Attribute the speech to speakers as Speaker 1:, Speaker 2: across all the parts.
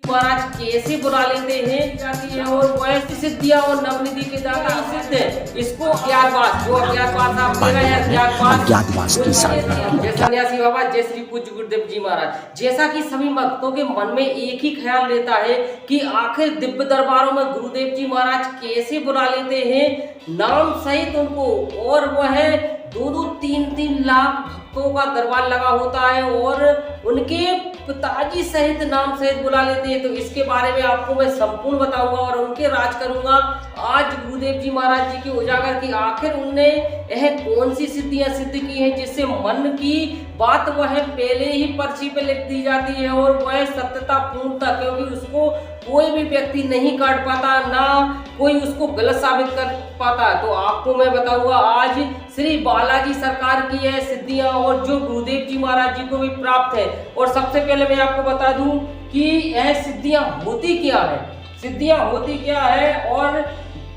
Speaker 1: महाराज कैसे बुला लेते हैं जाती है और वह सिद्धियां और नवनिधि के दाता सिद्ध है। इसको अज्ञातवास जो अज्ञातवास आप ले रहे हैं
Speaker 2: अज्ञातवास की साधना
Speaker 1: जय सन्यासी बाबा जय श्री पूज्य गुरुदेव जी महाराज। जैसा कि सभी भक्तों के मन में एक ही ख्याल रहता है कि आखिर दिव्य दरबारों में गुरुदेव जी महाराज कैसे बुला लेते हैं नाम सहित उनको, और वह 2-3 लाख भक्तों का दरबार लगा होता है और उनके पिताजी सहित नाम सहित बुला लेते हैं। तो इसके बारे में आपको मैं संपूर्ण बताऊंगा और उनके राज करूंगा आज गुरुदेव जी महाराज जी के उजागर की आखिर उनने यह कौन सी सिद्धियां सिद्ध की हैं जिससे मन की बात वह पहले ही पर्ची पे लिख दी जाती है और वह सत्यता पूर्णता, क्योंकि उसको कोई भी व्यक्ति नहीं काट पाता ना कोई उसको गलत साबित कर पाता। तो आपको मैं बताऊंगा आज श्री बालाजी सरकार की यह सिद्धियां और जो गुरुदेव जी महाराज जी को भी प्राप्त है। और सबसे पहले मैं आपको बता दूं कि यह सिद्धियां होती क्या है, सिद्धियां होती क्या है, और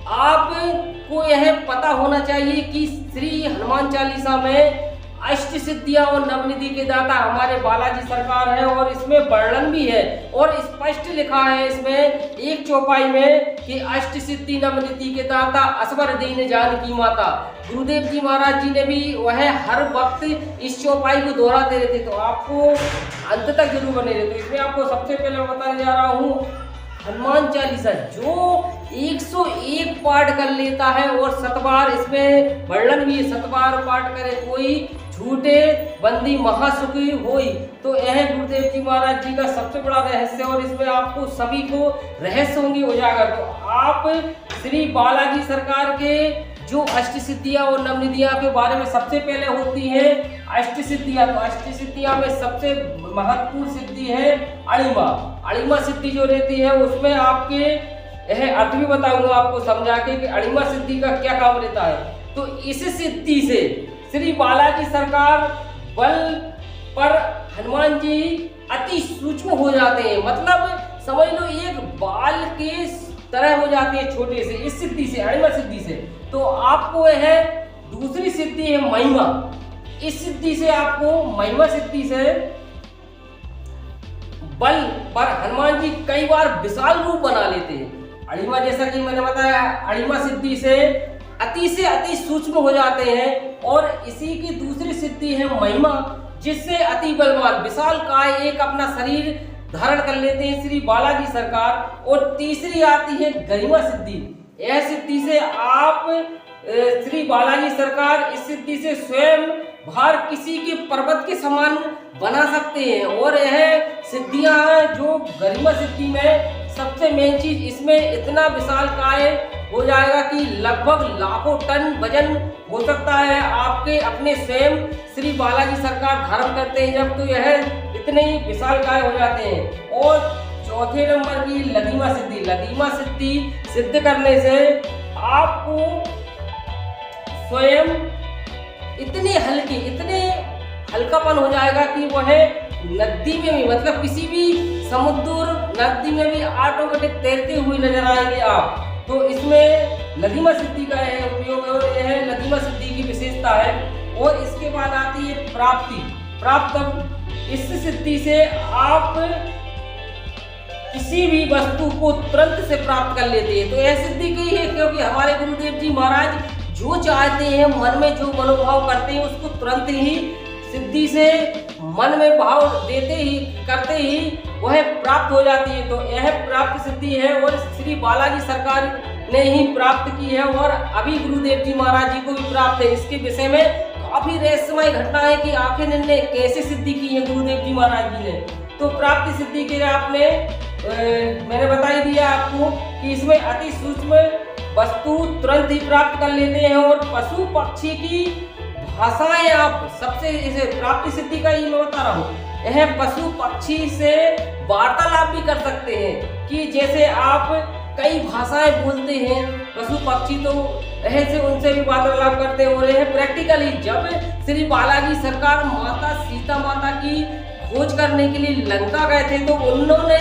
Speaker 1: आपको यह पता होना चाहिए कि श्री हनुमान चालीसा में अष्ट सिद्धियां और नवनिधि के दाता हमारे बालाजी सरकार है और इसमें वर्णन भी है और स्पष्ट लिखा है इसमें एक चौपाई में कि अष्ट सिद्धि नवनिधि के दाता असवर दीन जानकी माता। गुरुदेव जी महाराज जी ने भी वह हर वक्त इस चौपाई को दोहराते रहते, तो आपको अंत तक जरूर बने रहते। इसमें आपको सबसे पहले बताने जा रहा हूँ हनुमान चालीसा जो 101 पाठ कर लेता है और 7 बार इसमें वर्णन भी 7 बार पाठ करे कोई झूठे बंदी महासुखी होई। तो यह गुरुदेव जी महाराज जी का सबसे बड़ा रहस्य और इसमें आपको सभी को रहस्य होंगे उजागर। तो आप श्री बालाजी सरकार के जो अष्ट सिद्धियां और नवनिधियां के बारे में सबसे पहले होती है अष्ट सिद्धियां। तो अष्ट सिद्धियां में सबसे महत्वपूर्ण सिद्धि है अणिमा। अणिमा सिद्धि जो रहती है उसमें आपके यह अर्थ भी बताऊंगा आपको समझा के कि अणिमा सिद्धि का क्या काम रहता है। तो इस सिद्धि से श्री बालाजी सरकार बल पर हनुमान जी अति सूक्ष्म हो जाते हैं, मतलब समझ लो एक बाल के तरह हो जाते हैं छोटे से, इस सिद्धि से अणिमा सिद्धि से। तो आपको यह दूसरी सिद्धि है महिमा। इस सिद्धि से आपको महिमा सिद्धि से बल पर हनुमान जी कई बार विशाल रूप बना लेते हैं। अणिमा जैसा कि मैंने बताया अणिमा सिद्धि से अति सूक्ष्म हो जाते हैं और इसी की दूसरी सिद्धि है महिमा जिससे अति बलवान विशाल काय एक अपना शरीर धारण कर लेते हैं श्री बालाजी सरकार। और तीसरी आती है गरिमा सिद्धि। यह सिद्धि से आप श्री बालाजी सरकार इस सिद्धि से स्वयं भार किसी के पर्वत के समान बना सकते हैं। और यह सिद्धियां जो गरिमा सिद्धि में सबसे मेन चीज इसमें इतना विशाल काय हो जाएगा कि लगभग लाखों टन वजन हो सकता है आपके अपने स्वयं श्री बालाजी सरकार धारण करते हैं जब, तो यह इतने ही विशाल काय हो जाते हैं। और चौथे नंबर की लघिमा सिद्धि। लघिमा सिद्धि सिद्ध करने से आपको स्वयं इतने हल्कापन हो जाएगा कि वह नदी में भी मतलब किसी भी समुद्र नदी में भी ऑटोमेटिक तैरते हुए नजर आएंगे आप। तो इसमें लघिमा सिद्धि का यह उपयोग है और यह लघिमा सिद्धि की विशेषता है। और इसके बाद आती है प्राप्त। इस सिद्धि से आप किसी भी वस्तु को तुरंत से प्राप्त कर लेते हैं। तो यह सिद्धि की है क्योंकि हमारे गुरुदेव जी महाराज जो चाहते हैं मन में जो मनोभाव करते हैं उसको तुरंत ही सिद्धि से मन में भाव देते ही करते ही वह प्राप्त हो जाती है। तो यह प्राप्त सिद्धि है और श्री बालाजी सरकार ने ही प्राप्त की है और अभी गुरुदेव जी महाराज जी को भी प्राप्त है। इसके विषय में काफी रहस्यमय घटना है कि आखिर इन्होंने कैसे सिद्धि की है गुरुदेव जी महाराज जी ने। तो प्राप्ति सिद्धि के लिए आपने मैंने बता ही दिया आपको कि इसमें अति सूक्ष्म वस्तु तुरंत ही प्राप्त कर लेते हैं और पशु पक्षी की भाषाएं आप सबसे इसे प्राप्ति सिद्धि का ये मैं बता रहा हूँ। यह पशु पक्षी से वार्तालाप भी कर सकते हैं कि जैसे आप कई भाषाएं बोलते हैं पशु पक्षी तो ऐसे उनसे भी वार्तालाप करते हैं। और यह प्रैक्टिकली जब श्री बालाजी सरकार माता सीता माता की खोज करने के लिए लंका गए थे तो उन्होंने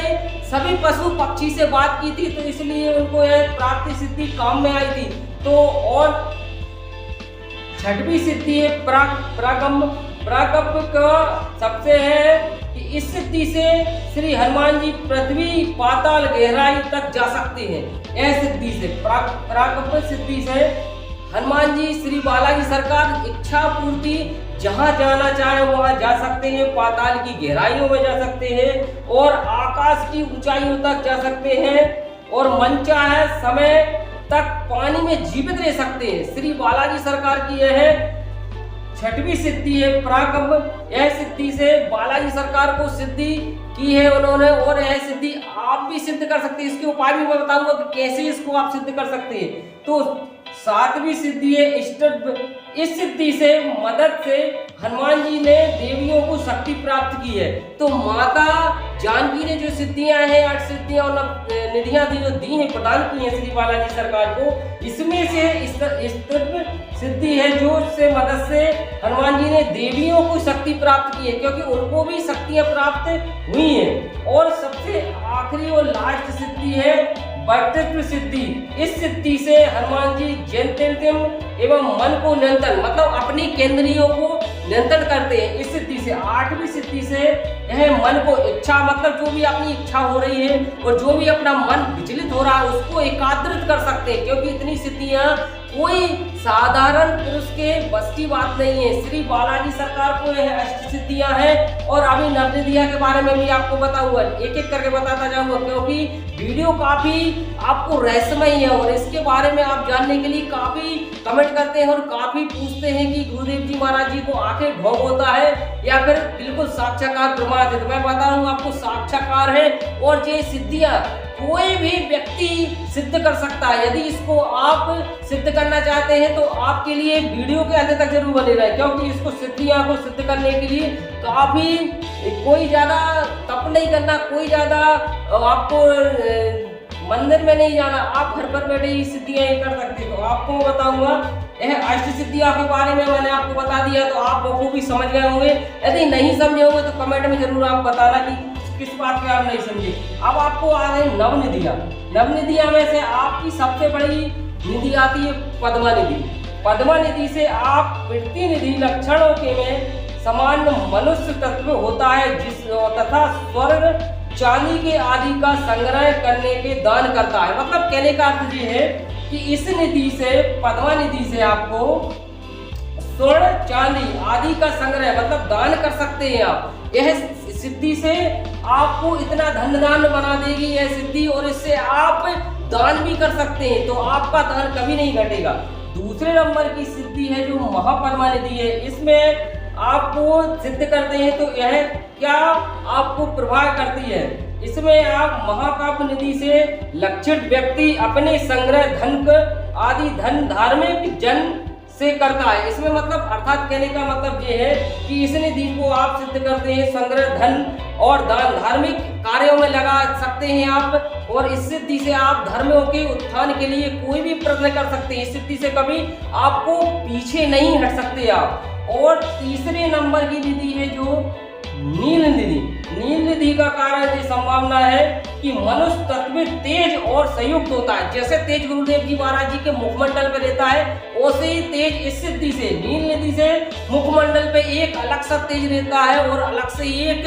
Speaker 1: सभी पशु पक्षी से बात की थी, तो इसलिए उनको यह प्राप्ति सिद्धि काम में आई थी। तो और छठवीं सिद्धि है प्रागम्भ का सबसे है कि इस सिद्धि से श्री हनुमान जी पृथ्वी पाताल गहराई तक जा सकते हैं। यह सिद्धि से प्राकल्पिक सिद्धि से हनुमान जी श्री बालाजी सरकार इच्छा पूर्ति जहां जाना चाहे वहां जा सकते हैं, पाताल की गहराइयों में जा सकते हैं और आकाश की ऊंचाइयों तक जा सकते हैं और मन चाहे समय तक पानी में जीवित रह सकते हैं। श्री बालाजी सरकार की यह छठवीं सिद्धि है पराक्रम। यह सिद्धि से बालाजी सरकार को सिद्धि की है उन्होंने और यह सिद्धि आप भी सिद्ध कर सकते हैं। इसके उपाय भी मैं बताऊंगा कि कैसे इसको आप सिद्ध कर सकते हैं। तो सातवीं सिद्धि है इष्ट। इस सिद्धि से मदद से हनुमान जी ने देवियों को शक्ति प्राप्त की है। तो माता जानकी ने जो सिद्धियां हैं, 8 सिद्धियां और निधियां जो दी हैं, प्रदान की हैं श्री बालाजी सरकार को, इसमें से इष्ट सिद्धि है जो से मदद से हनुमान जी ने देवियों को शक्ति प्राप्त की है, क्योंकि उनको भी शक्तियां प्राप्त हुई हैं। और सबसे आखिरी और लास्ट सिद्धि है वर्तित्व सिद्धि। इस सिद्धि से हनुमान जी जंतम एवं मन को नियंत्रण, मतलब अपनी केंद्रियों को नियंत्रण करते हैं। इस सिद्धि से 8वीं सिद्धि से यह मन को इच्छा, मतलब जो भी अपनी इच्छा हो रही है और जो भी अपना मन विचलित हो रहा है उसको एकाग्रित कर सकते हैं, क्योंकि इतनी सिद्धियां कोई साधारण पुरुष के बस की बात नहीं है। श्री बालाजी सरकार को यह अष्ट सिद्धियां हैं और अभी नवनिधियां के बारे में भी आपको बताऊंगा, एक एक करके बताता जाऊंगा, क्योंकि वीडियो काफी आपको रहस्यमय है और इसके बारे में आप जानने के लिए काफी कमेंट करते हैं और काफी पूछते हैं कि गुरुदेव जी महाराज जी को आखिर ढोंग होता है या फिर बिल्कुल साक्षात्कार प्रमाण है। तो मैं बताऊंगा आपको साक्षात्कार है और ये सिद्धियां कोई भी व्यक्ति सिद्ध कर सकता है। यदि इसको आप सिद्ध करना चाहते हैं तो आपके लिए वीडियो के अंत तक जरूर बने रहे, क्योंकि इसको सिद्धियां को सिद्ध करने के लिए काफी कोई ज्यादा तप नहीं करना, कोई ज्यादा आपको मंदिर में नहीं जाना, आप घर पर बैठे ही सिद्धियां कर सकते हो। आपको बताऊंगा यह अष्ट सिद्धियों के बारे में मैंने आपको बता दिया, तो आप बखूबी समझ गए होंगे। यदि नहीं समझे होंगे तो कमेंट में जरूर आप बताना कि किस बात पे आप नहीं समझे। अब आपको आ रहे नवनिधियां। नवनिधियां में से आपकी सबसे बड़ी निधि आती है पद्मा निधि। पद्मा निधि से आप वृत्ति निधि लक्षणों के में समान मनुष्य तत्व होता है, जिस तथा स्वर्ग चांदी के आदि का संग्रह करने के दान करता है। मतलब कहने का अर्थ ये है कि इस निधि से, पद्मा निधि से आपको स्वर्ण चांदी आदि का संग्रह मतलब दान कर सकते हैं आप। यह सिद्धि से आपको इतना धन दान बना देगी यह सिद्धि, और इससे आप दान भी कर सकते हैं, तो आपका दान कभी नहीं घटेगा। दूसरे नंबर की सिद्धि है जो महापद्मा निधि है। इसमें आपको सिद्ध करते हैं तो यह क्या आपको प्रभाव करती है। इसमें आप महाकाव्य निधि से लक्षित व्यक्ति अपने संग्रह धन आदि धन धार्मिक जन से करता है। इसमें मतलब अर्थात कहने का मतलब ये है कि इस निधि को आप सिद्ध करते हैं, संग्रह धन और दान धार्मिक कार्यों में लगा सकते हैं आप, और इस सिद्धि से आप धर्मों के उत्थान के लिए कोई भी प्रयत्न कर सकते हैं। इस सिद्धि से कभी आपको पीछे नहीं हट सकते आप। और तीसरे नंबर की निधि है जो नील निधि। नील निधि का कारण ये संभावना है कि मनुष्य तत्व तेज और संयुक्त होता है। जैसे तेज गुरुदेव जी महाराज जी के मुखमंडल पे रहता है, वैसे ही तेज इस सिद्धि से, नील निधि से मुखमंडल पे एक अलग सा तेज रहता है और अलग से एक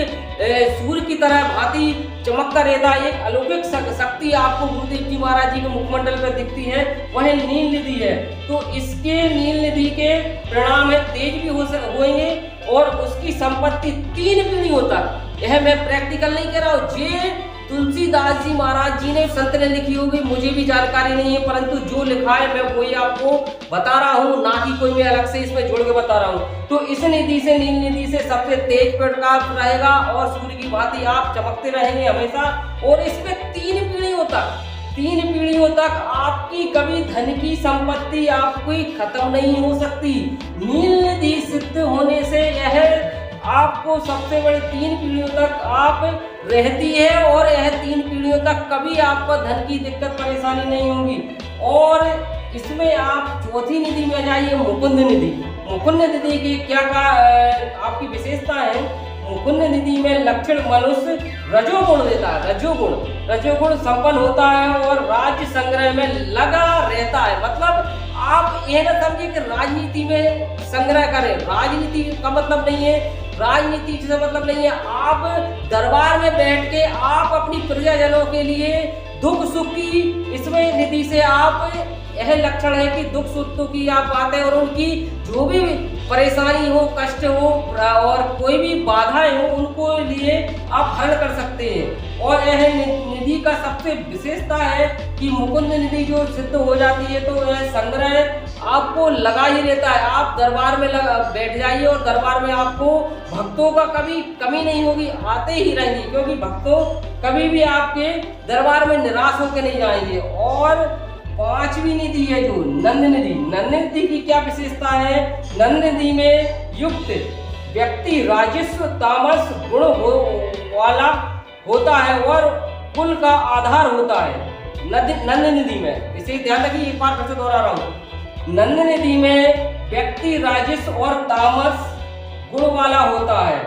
Speaker 1: सूर्य की तरह भांति चमकता रहता है। एक अलौकिक शक्ति आपको गुरुदेव जी महाराज जी के मुखमंडल पे दिखती है, वह नील निधि है। तो इसके नील निधि के परिणाम है तेज भी होंगे और उसकी संपत्ति 3 पीढ़ियों तक। यह मैं प्रैक्टिकल नहीं कह रहा हूँ, ये तुलसीदास जी महाराज जी ने संत ने लिखी होगी, मुझे भी जानकारी नहीं है, परंतु जो लिखा है मैं वही आपको बता रहा हूँ, ना कि कोई मैं अलग से इसमें जोड़ के बता रहा हूँ। तो इस निधि से, नील निधि से सबसे तेज प्रकाश रहेगा और सूर्य की भांति आप चमकते रहेंगे हमेशा। और इसमें 3 पीढ़ियों तक आपकी कभी धन की संपत्ति आपकी खत्म नहीं हो सकती। नील निधि सिद्ध होने से यह आपको सबसे बड़ी 3 पीढ़ियों तक आप रहती है और यह 3 पीढ़ियों तक कभी आपको धन की दिक्कत परेशानी नहीं होगी। और इसमें आप चौथी निधि में जाइए, मुकुंद निधि। मुकुंद निधि की क्या आपकी विशेषता है। मुकुंद निधि में लक्षण मनुष्य रजोगुण देता है, रजोगुण संपन्न होता है और राज्य संग्रह में लगा रहता है। मतलब आप ये ना समझिए कि राजनीति में संग्रह करें, राजनीति का मतलब नहीं है राजनीति से मतलब नहीं है। आप दरबार में बैठ के आप अपनी प्रजाजनों के लिए दुख सुख की इसमें निधि से आप यह लक्षण है कि दुख सुख की आप बातें और उनकी जो भी परेशानी हो, कष्ट हो और कोई भी बाधाएं हो, उनको लिए आप हल कर सकते हैं। और यह निधि का सबसे विशेषता है कि मुकुंद निधि जो सिद्ध हो जाती है तो यह संग्रह आपको लगा ही रहता है। आप दरबार में बैठ जाइए और दरबार में आपको भक्तों का कभी कमी नहीं होगी, आते ही रहेंगे, क्योंकि भक्तों कभी भी आपके दरबार में निराश होकर नहीं जाएंगे। और पांचवी निधि है जो नंद निधि। नंद निधि की क्या विशेषता है? नंद निधि में युक्त व्यक्ति राजस्व तामस गुण वाला होता है और कुल का आधार होता है। नंद निधि में इसे ध्यान रखिए, एक बार फिर से दोहरा रहा हूँ। नंद निधि में व्यक्ति राजस्व और तामस गुण वाला होता है,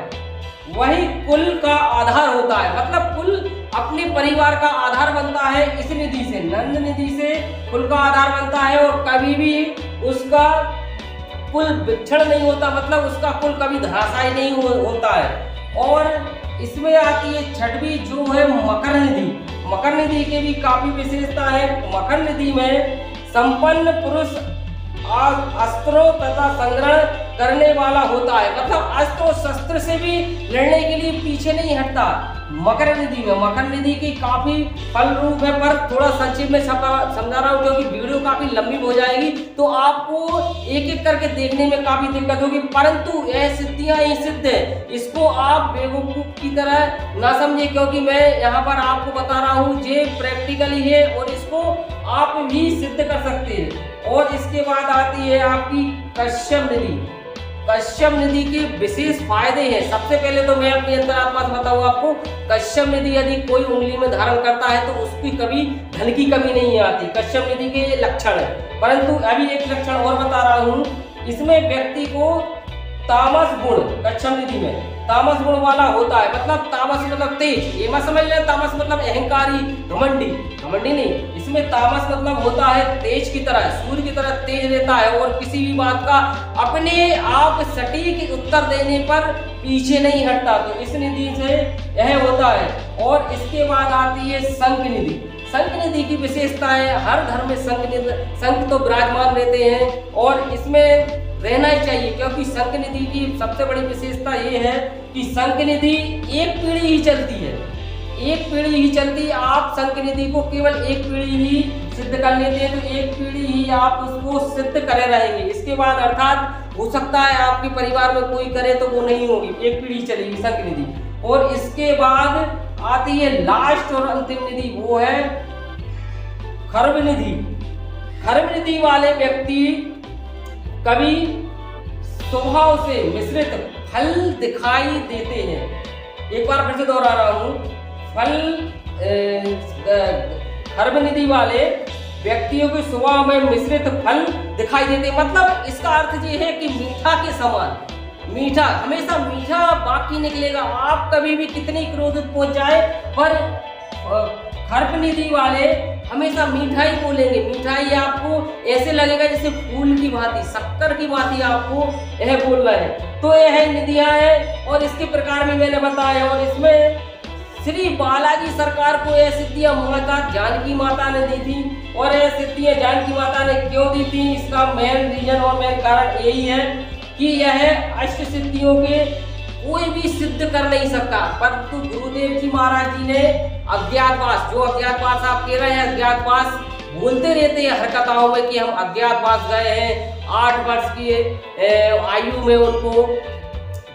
Speaker 1: वही कुल का आधार होता है। मतलब कुल अपने परिवार का आधार बनता है इस निधि से, नंद निधि से कुल का आधार बनता है और कभी भी उसका कुल विक्षण नहीं होता, मतलब उसका कुल कभी धराशायी नहीं होता है। और इसमें आती है छठवीं जो है मकर निधि। मकर निधि के भी काफी विशेषता है। मकर निधि में संपन्न पुरुष अस्त्रों तथा संग्रह करने वाला होता है, मतलब अस्त्र और शस्त्र से भी लड़ने के लिए पीछे नहीं हटता मकर निधि में। मकर निधि की काफी फल रूप है, पर थोड़ा संक्षेप में समझा रहा हूँ क्योंकि वीडियो काफी लंबी हो जाएगी तो आपको एक एक करके देखने में काफी दिक्कत होगी। परंतु यह सिद्धियां ही सिद्ध है, इसको आप बेवकूफ की तरह ना समझे, क्योंकि मैं यहाँ पर आपको बता रहा हूँ ये प्रैक्टिकली है और इसको आप भी सिद्ध कर सकते हैं। और इसके बाद आती है आपकी कश्यप निधि। कश्यप निधि के विशेष फायदे हैं। सबसे पहले तो मैं अपनी अंतरात्मा से बताऊं आपको, कश्यप निधि यदि कोई उंगली में धारण करता है तो उसकी कभी धन की कमी नहीं आती। कश्यप निधि के ये लक्षण है। परंतु अभी एक लक्षण और बता रहा हूँ, इसमें व्यक्ति को तामस गुण, कश्यप निधि में तामस गुण वाला होता है। मतलब तामस मतलब तेज, ये मत समझ लें तामस मतलब अहंकारी घमंडी, घमंडी नहीं। इसमें तामस मतलब होता है तेज की तरह, सूर्य की तरह तेज रहता है और किसी भी बात का अपने आप सटीक उत्तर देने पर पीछे नहीं हटता। तो इस निधि से यह होता है। और इसके बाद आती है शंख निधि। शंख निधि की विशेषता है, हर घर में शंख तो विराजमान रहते हैं और इसमें रहना ही चाहिए, क्योंकि शंख निधि की सबसे बड़ी विशेषता ये है कि शंख निधि एक पीढ़ी ही चलती है, एक पीढ़ी ही चलती। आप शंख निधि को केवल एक पीढ़ी ही सिद्ध कर लेते हैं तो एक पीढ़ी ही आप उसको सिद्ध करे रहेंगे। इसके बाद अर्थात हो सकता है आपके परिवार में कोई करे तो वो नहीं होगी, एक पीढ़ी चलेगी शंख निधि। और इसके बाद आती है लास्ट और अंतिम निधि, वो है खर्व निधि। खर्व निधि वाले व्यक्ति कभी स्वभाव से मिश्रित फल दिखाई देते हैं। एक बार फिर से दोहरा रहा हूँ, खर्व निधि वाले व्यक्तियों के स्वभाव में मिश्रित फल दिखाई देते हैं। मतलब इसका अर्थ ये है कि मीठा के समान, मीठा हमेशा मीठा बाकी निकलेगा। आप कभी भी कितनी क्रोधित पहुंच जाए पर खर्व निधि वाले हमेशा मीठा ही बोलेंगे। मिठाई आपको ऐसे लगेगा जैसे फूल की भांति, शक्कर की भांति आपको यह बोल रहे हैं। तो यह निधियां हैं और इसके प्रकार में मैंने बताया। और इसमें श्री बालाजी सरकार को यह सिद्धियां माता जानकी माता ने दी थी। और यह सिद्धियां जानकी माता ने क्यों दी थी, इसका मेन रीजन और मेन कारण यही है कि यह अष्ट सिद्धियों के कोई भी सिद्ध कर नहीं सकता, परंतु गुरुदेव जी महाराज जी ने अज्ञातवास, जो अज्ञातवास आप कह रहे हैं, अज्ञातवास बोलते रहते हैं हर कथाओं में कि हम अज्ञातवास गए हैं। 8 वर्ष की आयु में उनको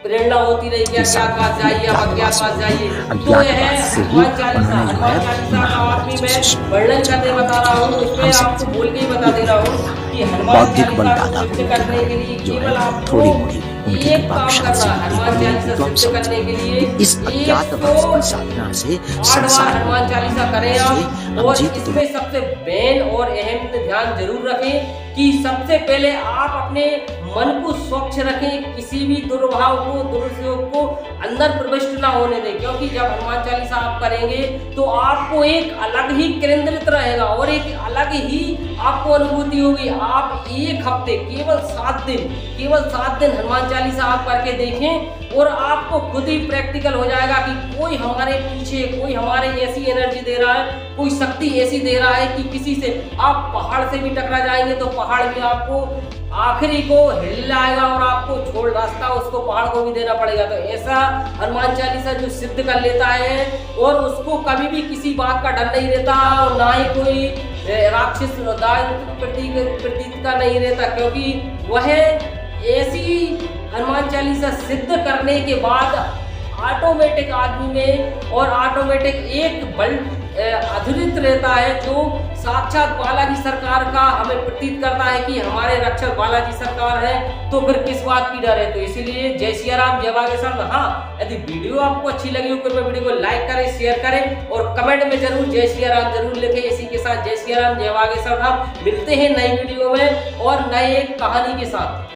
Speaker 1: प्रेरणा होती रही कि अज्ञातवास जाइए, अब अज्ञातवास जाइए। तो यह हनुमान चालीसा का आपकी मैं वर्णन करने बता रहा हूँ, उसमें आपको बोल के ही बता दे रहा हूँ कि हनुमान चालीसा को सिद्ध करने के लिए केवल आपको एक काम करना है। हनुमान चालीसा सिद्ध करने के लिए
Speaker 2: इस अज्ञातवास की साधना से
Speaker 1: 8 बार हनुमान चालीसा करें आप। और
Speaker 2: जीत
Speaker 1: इसमें सबसे मेन और अहम ध्यान जरूर रखें कि सबसे पहले आप अपने मन को स्वच्छ रखें, किसी भी दुर्भाव को, दुरुपयोग को अंदर प्रविष्ट ना होने दें, क्योंकि जब हनुमान चालीसा आप करेंगे तो आपको एक अलग ही केंद्रित रहेगा और एक अलग ही आपको अनुभूति होगी। आप एक हफ्ते केवल 7 दिन हनुमान चालीसा आप करके देखें और आपको खुद ही प्रैक्टिकल हो जाएगा कि कोई हमारे पीछे, कोई हमारे ऐसी एनर्जी दे रहा है, कोई शक्ति ऐसी दे रहा है कि किसी से आप पहाड़ से भी टकरा जाएंगे तो पहाड़ भी आपको आखिरी को हिल जाएगा और आपको छोड़ रास्ता उसको पहाड़ को भी देना पड़ेगा। तो ऐसा हनुमान चालीसा जो सिद्ध कर लेता है और उसको कभी भी किसी बात का डर नहीं रहता और ना ही कोई राक्षस प्रतीत का नहीं रहता, क्योंकि वह ऐसी हनुमान चालीसा सिद्ध करने के बाद ऑटोमेटिक आदमी में और ऑटोमेटिक एक बल अधूरित रहता है जो साक्षात बालाजी सरकार का हमें प्रतीत करता है कि हमारे रक्षक बालाजी सरकार है, तो फिर किस बात की डर है। तो इसीलिए जय सिया राम, जय बागेश्वर। हाँ, यदि वीडियो आपको अच्छी लगी हो कृपया वीडियो को लाइक करें, शेयर करें और कमेंट में जरूर जय सिया राम जरूर लिखें। इसी के साथ जय सिया राम, जय बागेश्वर धाम। मिलते हैं नई वीडियो में और नए कहानी के साथ।